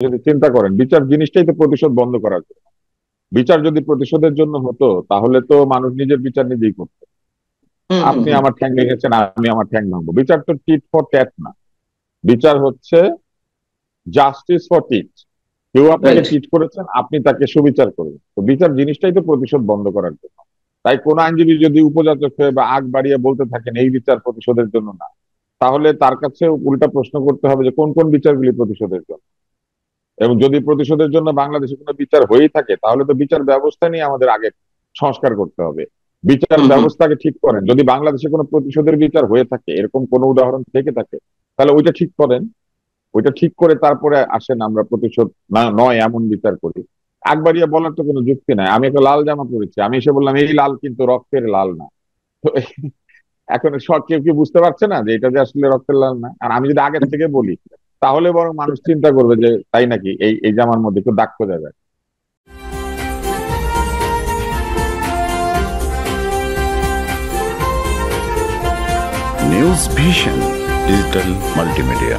যদি চিন্তা করেন বিচার জিনিসটাই তো প্রতিশোধ বন্ধ করার জন্য। বিচার যদি প্রতিশোধের জন্য হতো তাহলে তো মানুষ নিজের বিচার নিজেই করতো। হুম হুম আপনি হুম। আমার ঠ্যাং ভেঙেছেন, আমি আমার ঠ্যাং ভাঙবো। বিচার তো টিট ফর ট্যাট না। বিচার হচ্ছে জাস্টিস ফর টিট। কেউ আপনাকে রাইট। টিট করেছেন, আপনি তাকে সুবিচার করবেন। তো বিচার জিনিসটাই তো প্রতিশোধ বন্ধ করার জন্য। তাই কোন আইনজীবী যদি উপযাচক হয়ে বা আগ বাড়িয়ে বলতে থাকেন এই বিচার প্রতিশোধের জন্য না, তাহলে তার কাছে উল্টা প্রশ্ন করতে হবে যে কোন কোন বিচারগুলি প্রতিশোধের জন্য। এবং যদি প্রতিশোধের জন্য বাংলাদেশে কোনো বিচার হয়েই থাকে তাহলে তো বিচার ব্যবস্থা নিয়ে আমাদের আগে সংস্কার করতে হবে। বিচার হুম হুম। ব্যবস্থাকে ঠিক করেন। যদি বাংলাদেশে কোনো প্রতিশোধের বিচার হয়ে থাকে, এরকম কোনো উদাহরণ থেকে থাকে, তাহলে ওইটা ঠিক করেন। ওইটা ঠিক করে তারপরে আসেন আমরা প্রতিশোধ না নয় এমন বিচার করি। একবারিয়া বলার তো কোনো যুক্তি নাই। আমি একটা লাল জামা পরেছি, আমি এসে বললাম এই লাল কিন্তু রক্তের লাল না। তো এখন সব কেউ কি বুঝতে পারছে না যে এটা যে আসলে রক্তের লাল না? আর আমি যদি আগের থেকে বলি তাহলে বরং মানুষ চিন্তা করবে যে তাই নাকি, এই এই জামার মধ্যে একটু দাগ খোঁজা যায়। News vision digital multimedia.